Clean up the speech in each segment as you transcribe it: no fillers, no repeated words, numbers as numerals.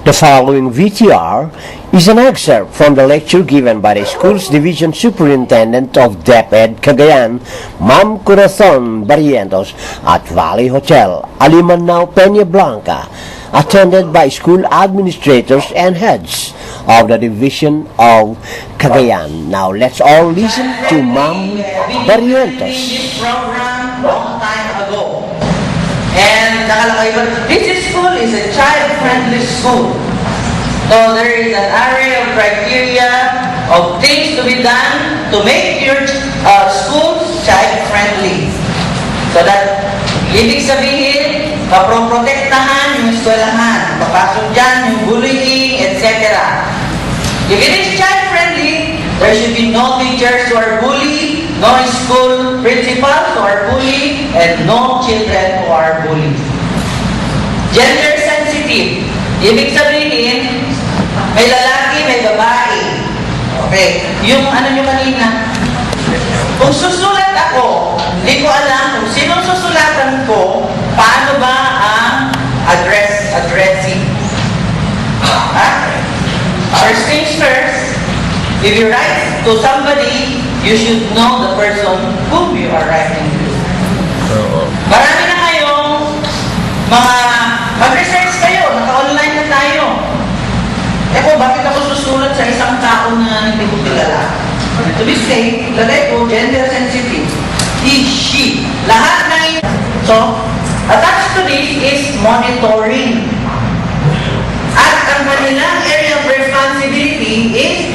The following VTR is an excerpt from the lecture given by the school's Division Superintendent of DepEd Cagayan, Ma'am Corazon Barrientos, at Valley Hotel, Alimanao, Peña Blanca, attended by school administrators and heads of the Division of Cagayan. Now let's all listen to Ma'am Barrientos. This program long time ago. And nakalagay ba, this school is a child-friendly school. So there is an array of criteria of things to be done to make your school child-friendly. So that, ibig sabihin, paproprotektahan yung eskwelahan, papasok dyan yung bullying, etc. If it is child-friendly, there should be no teachers who are bullied, no school principals who are bullied, and no children who are bullied. Gender sensitive. Ibig sabihin, may lalaki, may babae. Okay. Yung ano nyo kanina, kung susulat ako, hindi ko alam kung sinong susulatan ko, paano ba ang addressing. First things first, if you write to somebody, you should know the person whom you are writing to. Marami na kayong mag-research kayo, naka-online na tayo. Bakit ako susulat sa isang tao na hindi ko kilala? To be safe, lagay ko gender sensitive. He, she. Lahat na yun. So, attached to this is monitoring. At ang kanilang area of responsibility is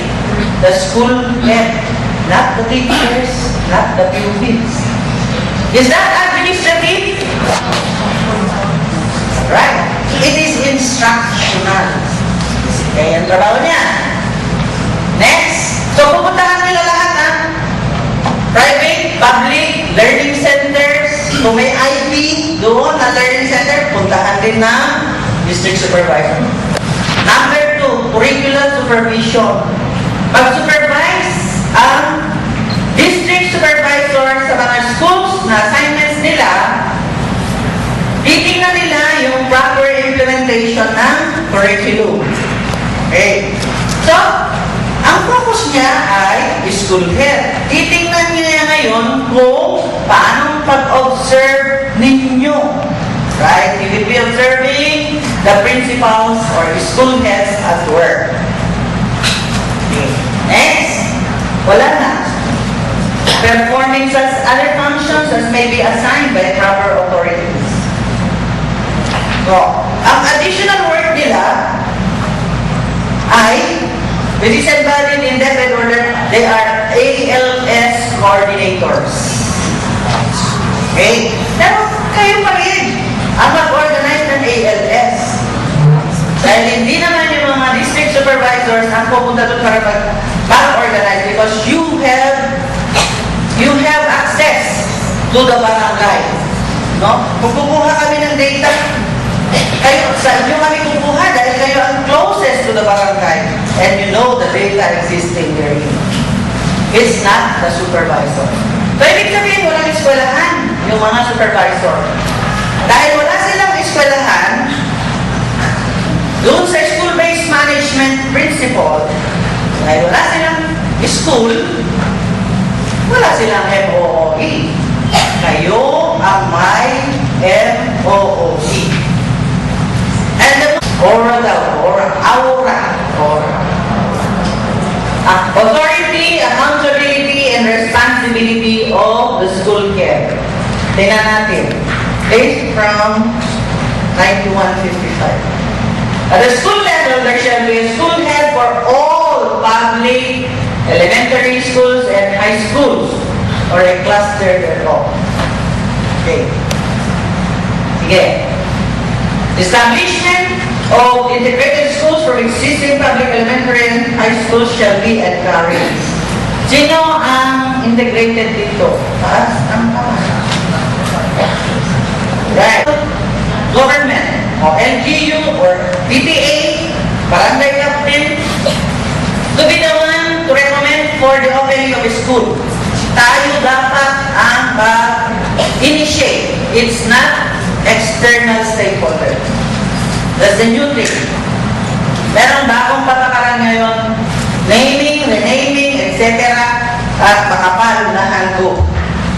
the school head. Not the teachers, not the pupils. Is that administrative? Right. It is instructional. Kaya ang trabaho niya. Next. So, pupuntahan nila lahat ng private, public, learning centers. Kung may IP doon na learning center, puntahan din ng district supervisor. Number 2, curricular supervision. Mag-supervise ang district supervisor sa mga schools na assignments nila, titingnan nila yung proper implementation ng curriculum. Okay. So, ang focus niya ay school head. Titingnan niya ngayon kung paano pag-observe ninyo. Right? You will be observing the principals or school heads at work. Okay. Next. Wala na. Performing such other functions as may be assigned by proper authorities. So, ang additional work nila ay, when is embodied in DepEd order, they are ALS coordinators. Okay? Pero kayo pa rin ang mag-organize ng ALS. Dahil hindi naman yung mga district supervisors ang pupunta doon para organize because you have access to the barangay. No? Kung kukuha kami ng data, kayo, sa inyo kami kukuha dahil kayo ang closest to the barangay and you know the data existing there. It's not the supervisor. So, ibig sabihin, walang eskwelahan yung mga supervisor. Dahil wala silang eskwelahan, doon sa school-based management principle, dahil wala silang school, wala silang MOOE. Kayo ang may MOOE. And the authority, accountability, and responsibility of the school care. Tingnan natin. Based from 9155. At the school level, there shall be a school head for all public elementary schools and high schools or a cluster thereof. Okay. Sige. Establishment of integrated schools from existing public elementary and high schools shall be encouraged. Sino ang integrated dito? Taas ang taas. Right. Government o LGU or PTA, barangay captain, to be the one to recommend for the opening of a school. Tayo dapat ang initiate. It's not external stakeholder. That's the new thing. Merong bagong patakaran ngayon, naming, renaming, etc. At makapal na handbook.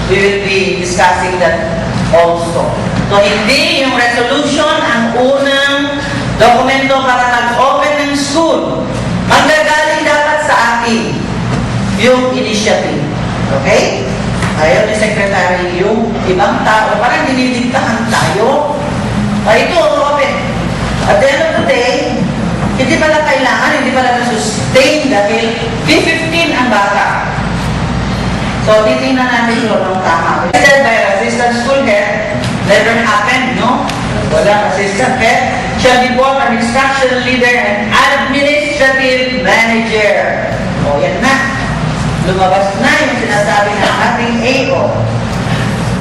We will be discussing that also. So hindi yung resolution ang unang dokumento para mag-open ng school. Manggagaling dapat sa akin yung initiative. Okay? Ayaw ni Secretary yung ibang tao, parang dinidiktahan tayo. Ito, open. At the end of the day, hindi pala kailangan, hindi pala na-sustain dahil B15 ang bata. So, titingnan natin yun ng tama. Said by an assistant school head, never happened, no? Walang assistant head. Shall be both an instructional leader and administrative manager. O, yan na. Lumabas na yung sinasabi ng ating AO.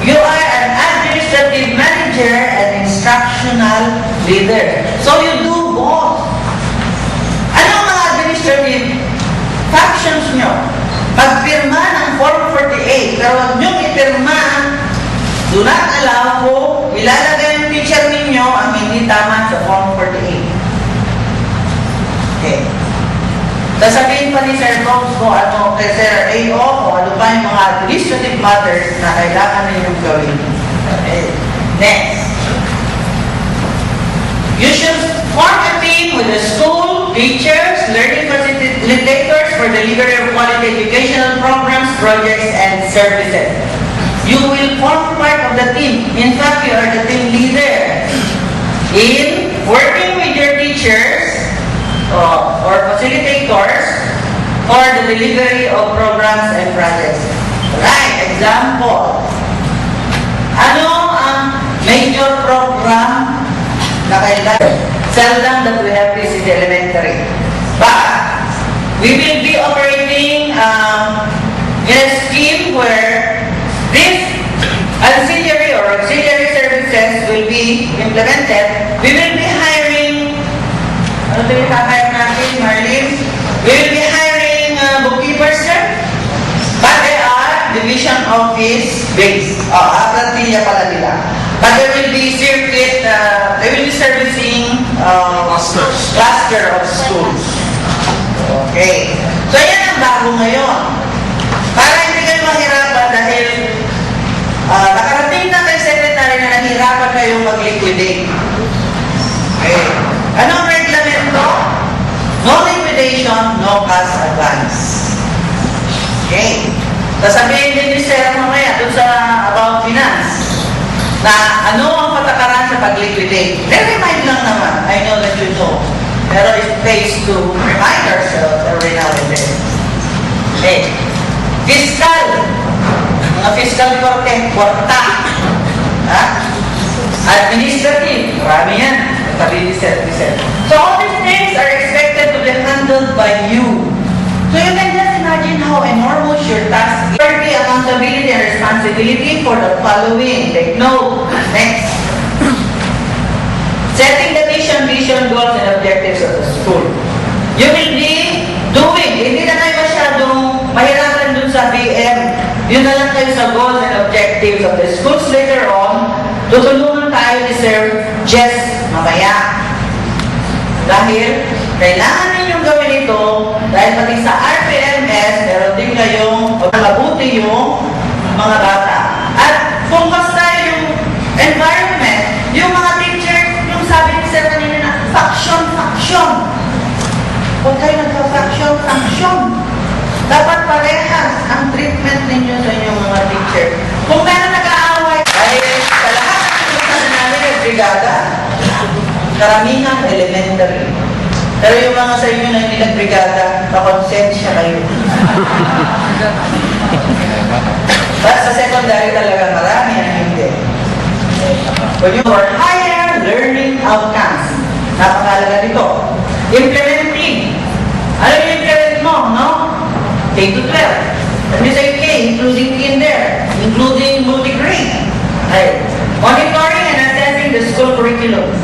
You are an administrative manager and instructional leader. So, you do both. Ano ang mga administrative functions nyo? Pagpirma ng Form 48, pero huwag nyo ipirma, do not allow po, ilalagay yung teacher ninyo ang hindi tama sa Form 48. Okay. Sasabihin pa ni Sir Combs ko ano, kay Sir AO o ano pa yung mga administrative matters na kailangan ninyong gawin. Okay. Next. You should form a team with the school, teachers, learning facilitators for delivery of quality educational programs, projects, and services. You will form part of the team. In fact, you are the team leader in working with your teachers or facilitators for the delivery of programs and projects. Right, example. Ano ang major program na kailangan? Seldom that we have this in the elementary. But we will be operating in a scheme where this auxiliary or auxiliary services will be implemented. We will be hiring, ano ito yung kakaya natin, Marlene? We will be hiring bookkeepers, sir. But they are division office based. Plantilla pala nila. But there will be circuit, they will be servicing cluster of schools. Okay. So yan ang bago ngayon. Para hindi kayo mahirapan dahil nakarating na kay Secretary na nahirapan kayong mag-liquidate. Okay. Anong reglamento? No liquidation, no cash advance. Okay. Sasabihin din ni Sir mamaya dun sa about finance na ano ang patakaran sa pag-liquidate. Remind lang naman. I know that you know. Pero it pays to remind ourselves every now and then. Okay. Fiscal. Mga fiscal kwarta. Ha? Administrative. Marami yan. Sabi ni Sir. So all these things are expected to be handled by you. So you can just imagine how enormous your task is. Thirdly, accountability and responsibility for the following. Take note. Next. Setting the mission, goals, and objectives of the school. You will be doing. Hindi na kayo masyadong mahirapan dun sa BM. Yun na lang kayo sa goals and objectives of the schools later on. Tutulungan tayo ni Sir Jess mamaya. Dahil kailangan ninyong gawin ito dahil pati sa RPMS meron din kayong mabuti yung mga bata. At kung basta yung environment, yung mga teachers, yung sabi ni Sir kanina na faction. Huwag kayo nagpa-faction. Dapat parehas ang treatment ninyo sa inyong mga teachers. Kung meron nag-aaway, dahil sa lahat ng tulisan namin ng brigada, karamihan elementary. Pero yung mga sa inyo na hindi nag-brigada, pakonsensya kayo. But sa secondary talaga marami ang hindi. When you are higher learning outcomes, napakalaga nito. Implementing. Ano yung implement mo, no? K to 12. Let me say K, including kinder, including multi-grade. Right. Monitoring and assessing the school curriculum.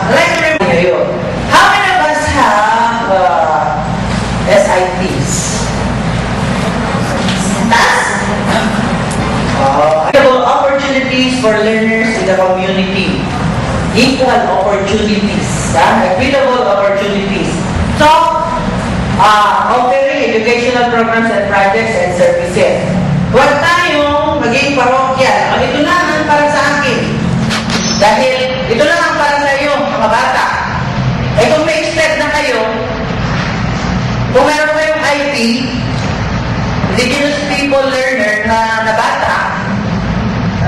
Like remember you, how many of us have SITs? Opportunities for learners in the community. Equal equal opportunities. Equitable opportunities. So, offering educational programs and projects and services. Huwag tayong maging parokya. Ito lang ang para sa akin. Dahil ito lang ang para sa iyo, mga bata. Eh kung may expect na kayo, kung meron kayong IP, indigenous people learner na bata,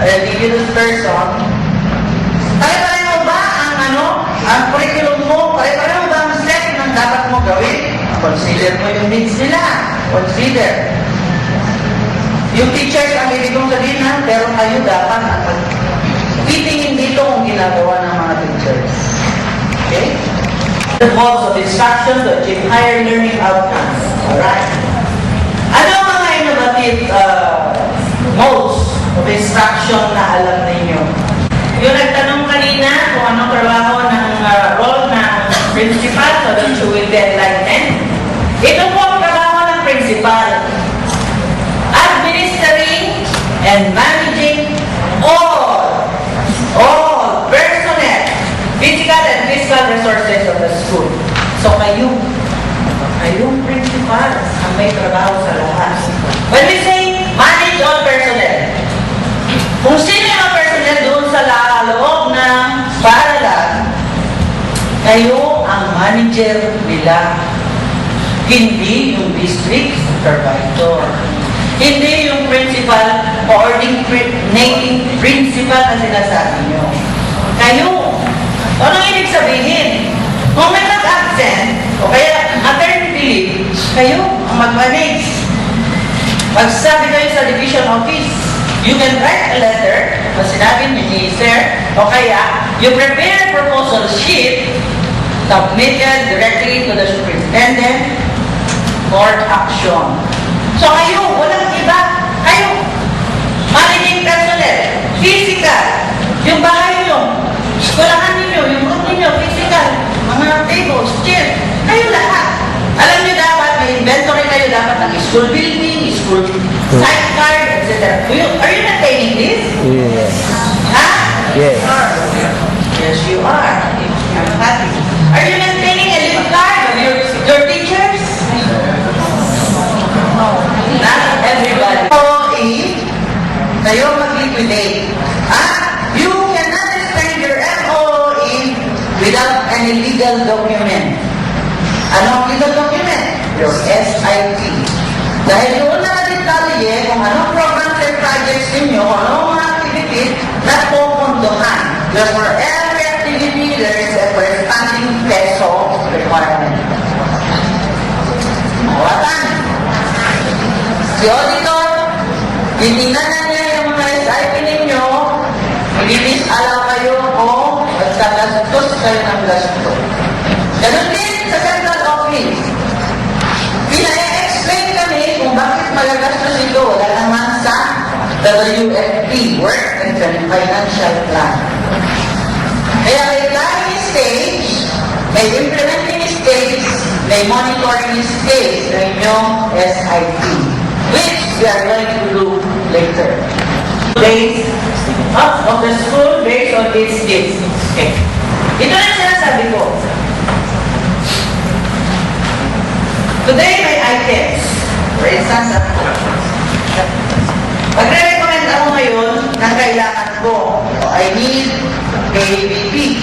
indigenous person, pare-pareho ba ang curriculum mo? Pare-pareho ba ang set ng dapat mo gawin? Consider mo yung needs nila. Consider. Yung teachers ang ibig kong sabihin ha, pero kayo dapat titingin dito kung ginagawa ng mga teachers. Okay? The goals of instruction to achieve higher learning outcomes. Alright? Ano ang mga innovative modes of instruction na alam ninyo? Yung nagtanong kanina kung anong trabaho ng role ng principal so that you will be enlightened. Ito po ang trabaho ng principal. Administering and managing all personnel, physical and physical resources of the school. So kayong principal ang may trabaho sa lahat. When we say manage all personnel, kung sino yung personnel doon sa loob ng paaralan, kayo ang manager nila. Hindi yung district supervisor. Hindi yung principal coordinating principal na sinasabi nyo. Kayo, anong ibig sabihin? Kung may mag-absent, o kaya maternity leave, kayo ang mag-manage. Magsabi kayo sa division office, you can write a letter, na sinabi ni Sir, o kaya, you prepare a proposal sheet, submitted directly to the superintendent for action. So kayo, walang iba. Kayo, managing personnel, physical, yung bahay nyo, skolahan ninyo, yung room ninyo, physical, mga tables, chairs, kayo lahat. Alam nyo dapat, may inventory kayo dapat ng school building, school site card, etc. Are you maintaining this? Yes. Ha? Yes. Yes, you are. I'm happy. Are you maintaining a leave card of your teachers? Not everybody. Kayo mag-liquidate. You cannot spend your MOE without any legal document. Anong legal document? Your SIP. Dahil doon nakadetalye kung anong programs and projects ninyo, anong mga activities na pupuntuhan. Because for every activity, there is a corresponding peso requirement. Mawatan. Si auditor, titingnan na niya yung mga SIP ninyo, i-disallow kayo o magkagastos kayo ng gasto. Ganun din sa central office. Pina-explain kami kung bakit magagastos ito. Wala naman sa WFP, Work and Financial Plan. Kaya may planning stage, may implementing stage, may monitoring stage ng inyong SIP, which we are going to do later. Days of the school based on these days. Okay. Ito na sinasabi ko. Today may items. For instance, magre-recommend ako ngayon ng kailangan ko. I need KBP.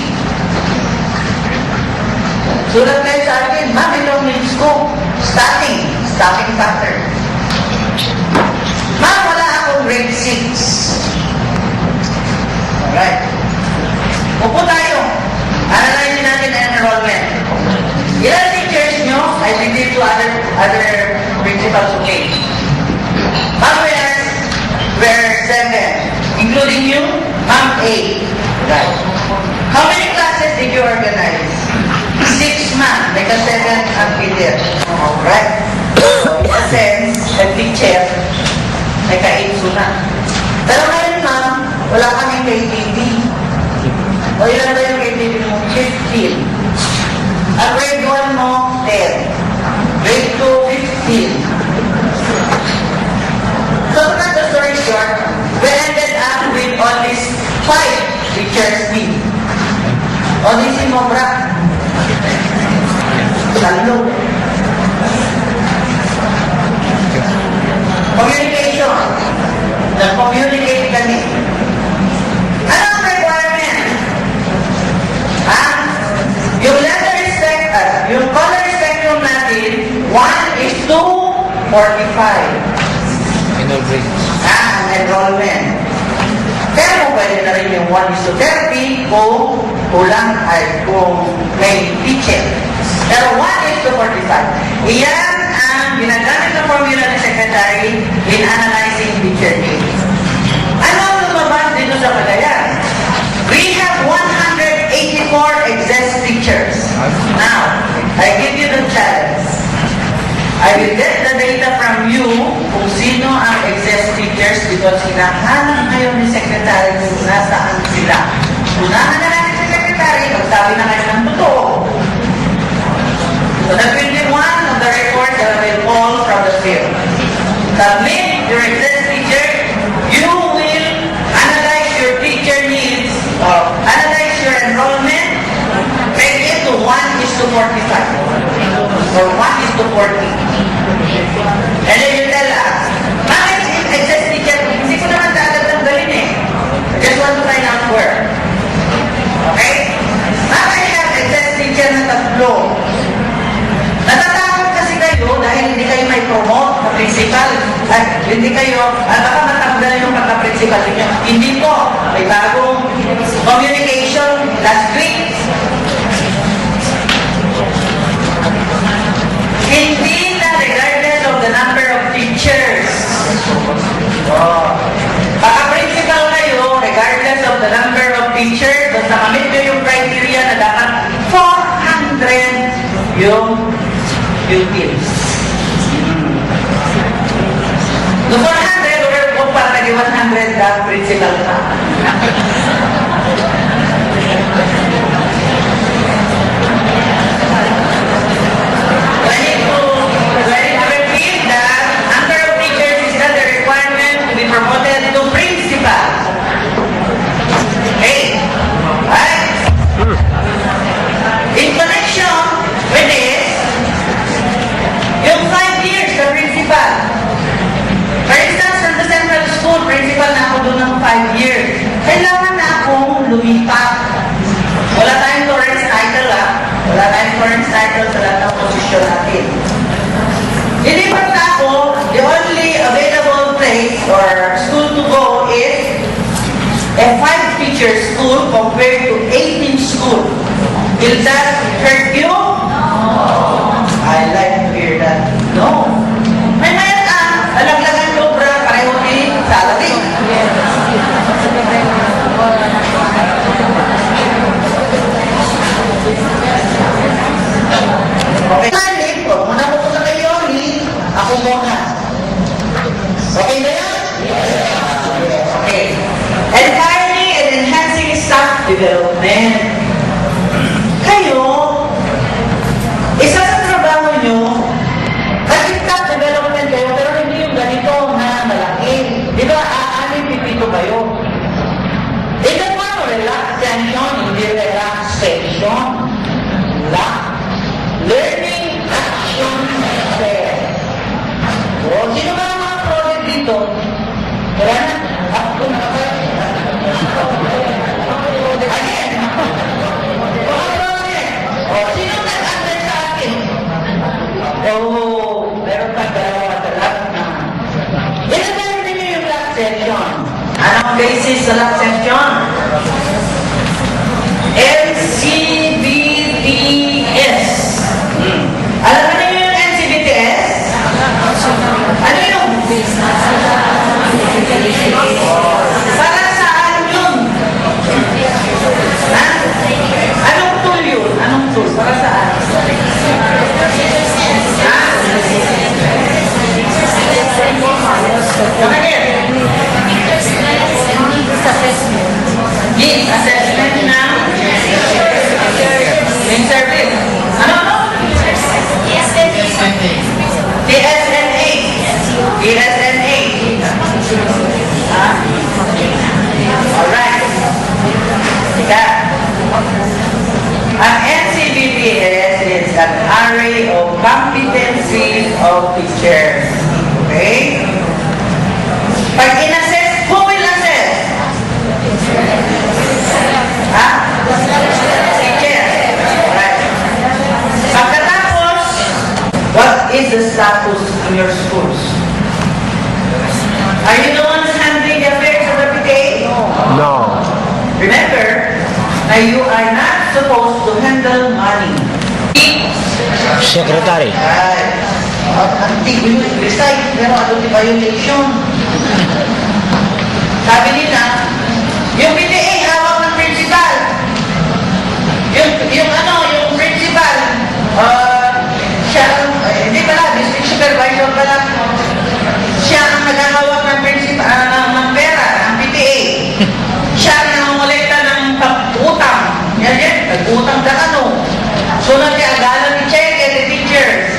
Sulat kayo sa akin, ma'am, itong needs ko. Staffing factor. Ma'am, wala akong grade 6. Alright. Upo tayo. Analyze natin ang enrollment. Ilan teachers nyo, I believe to other principals okay. Ma'am, we're 7. Including you, Ma'am 8. Right. How many classes did you organize? 6, ma'am. Like a 7 ang Peter. Alright. So, in a sense, a teacher, may ka-8 na. Pero ngayon, ma'am, wala kaming KTV. O ilan ba yung KTV mo? 15. Ang grade 1 mo, 10. Grade 2, 15. So, to cut the story short, we ended up with only 5 teachers need. Walisin mo, bra. Salo. Communication. Nag-communicate kami. Ano ang requirement? Ha? Yung letter yung color spectrum natin, 1:45. Ang enrollment. Pero pwede na rin yung 1:30 kung kulang ay kung may teacher. Pero 1:45. Iyan ang ginagamit ng formula ng Secretary in analyzing teacher needs. Ano ang lumabas dito sa Cagayan? We have 184 excess teachers. Now, I give you the challenge. I will get the data from you kung sino ang excess teachers because hinahanap ngayon ni Secretary kung nasaan sila. Unahan na natin si Secretary, magsabi na kayo ng totoo. So that will be one of the reports that will fall from the field. Submit your excess teacher. You will analyze your teacher needs, analyze your enrollment, make it to 1:45 or 1:40. And then you tell us, bakit excess teacher? Hindi ko naman agad tanggalin eh. I just want to find out where. Okay? Bakit have excess teacher na tatlo? Natatakot kasi kayo dahil hindi kayo may promote na principal. Hindi kayo, baka matanggalan yung pagka-principal ninyo. Hindi po. May bagong communication last week. Hindi na regardless of the number of teachers. Pagka-principal kayo, regardless of the number of teachers, basta kamit nyo yung criteria na dapat 400 yung pupils. No 400 or kung para nag 100 na principal ka. Promoted to principal. Okay? Right? In connection with this, yung 5 years na principal. For instance, sa central school, principal na ako doon ng 5 years. Kailangan na akong lumipat. Wala tayong current title, ha? Wala tayong current title sa lahat ng posisyon natin. Ilipat na ako, the only available place or school to go is a 5-teacher school compared to 18 school. Will that hurt you? No. I like to hear that. No. May mayat alaglagan sobra, pareho ni salary. Okay. Malik po, muna po sa kayo ni ako muna. Okay na yan? Yes. Okay. Entirely and enhancing staff development. Kayo, isa sa trabaho nyo, kasi staff development kayo, pero hindi yung ganito na malaki. Di ba, pipito kayo? Ito po, relaxation, hindi relaxation. Learning action fair. O, sino ba ang mga project dito? Wala na? Ako na ba? Again. Mga project. O, sino nag-answer sa akin? Oh, meron pa dalawa na. Ilagay ninyo yung last session. Anong basis sa last session? NCBTS. Alam mo na yung NCBTS? Ano yung? Para saan yun? Ha? Anong tool yun? Anong tool? Para saan? Ha? Bakit? PDS is an array of competencies of teachers. Okay? Pag in-assess, who will assess? Ha? Teacher. Right. Pagkatapos, what is the status in your schools? Are you the ones handling the affairs of the PTA? No. Remember, that you are not supposed to handle money. Secretary. Right. Antik will recite, pero ano di violation? Sabi nila, yung PTA hawak ng principal. Yung principal, siya, hindi pala, district supervisor pala. Siya ang naghahawak ng principal, ng pera, ng PTA. Siya ang nangongolekta ng utang. Yan, nag-utang ka ano. So, nag-aagalan ni check at the teachers.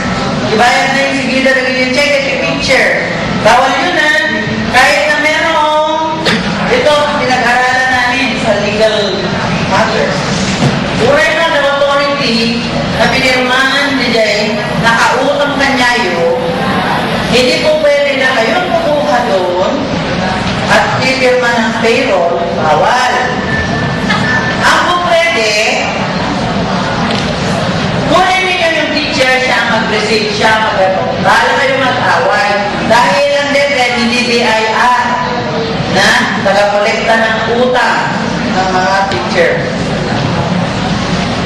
Ibayad na yung sigida ng yung check at the teacher. Bawal yun na. Kahit na merong, ito, pinag-aralan namin sa legal matters. Uray na the authority na pinirmahan ni Jay, nakautang kanyayo, hindi po pwede na kayong kumuha doon at pipirma ng payroll, bawal. Ang po pwede, kunin ninyo yung teacher, siya ang mag-receive, siya ang mag-ano. Bahala kayo mag-away. Dahil ang DepEd, hindi DIR na taga-kolekta ng utang ng mga teacher.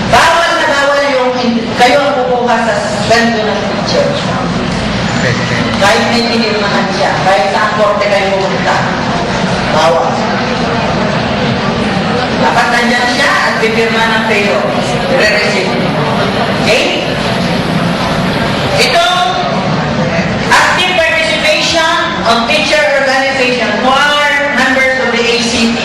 Bawal na bawal yung kayo ang kukuha sa sweldo ng teacher. Kahit may pinirmahan siya, kahit sa korte kayo pumunta. Bawal. Dapat nandyan siya at pipirma ng payroll. Re-receive. Okay? Ito, active participation of teacher organization who are members of the ACT.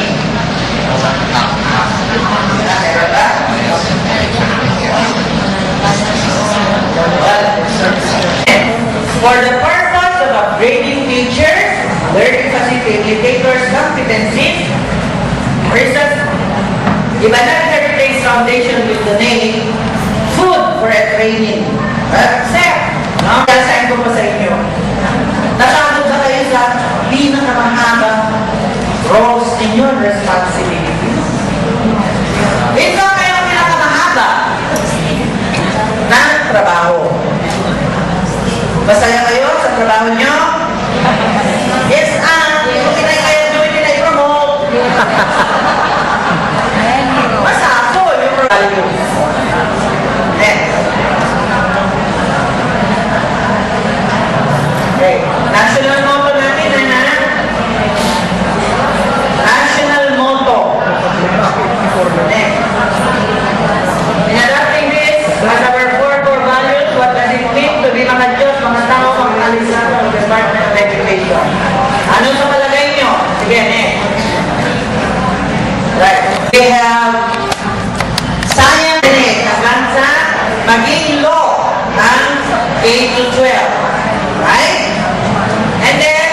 For the purpose of upgrading teachers, learning facilitators' competencies, versus Ibanag Heritage Foundation with the name Food for a Training. Sir, nasasayin ko pa sa inyo. Nasabot na kayo sa pinakamahabang roles ninyo, responsibilities. Ito kayo ang pinakamahaba ng trabaho. Masaya kayo sa trabaho nyo? Yes, kung kinay kayo doon, kinay promote. Basta ako, yung value. Next. Okay. National motto natin, na national motto. Next. In adopting this, as our four core values, what does it mean to be mga Diyos, mga tao, mga kalisado ng Department of Education? Ano sa palagay nyo? Sige, next. Right. We have science, hanggang sa maging law ang K-12. Right? And then,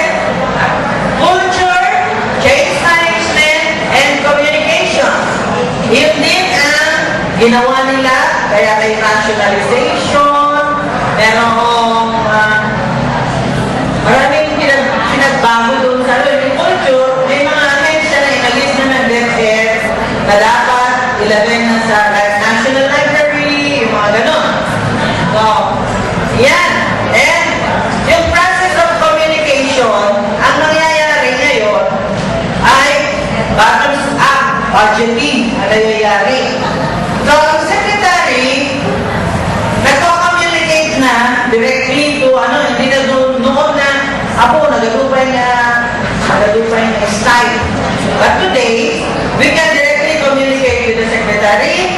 culture, change management, and communication. Yun din ang ginawa nila, kaya may rationalization, merong maraming pinagbago doon sa yung culture, may mga ahensya na inalis na ng DepEd na dapat ilagay na sa National Library, yung mga ganon. So, yan. And yung process of communication, ang nangyayari ngayon ay bottoms up budgeting ang nangyayari. So, ang secretary, nagko-communicate na directly to hindi na noon na ako, nagadupay na style. But today, we can directly communicate with the secretary.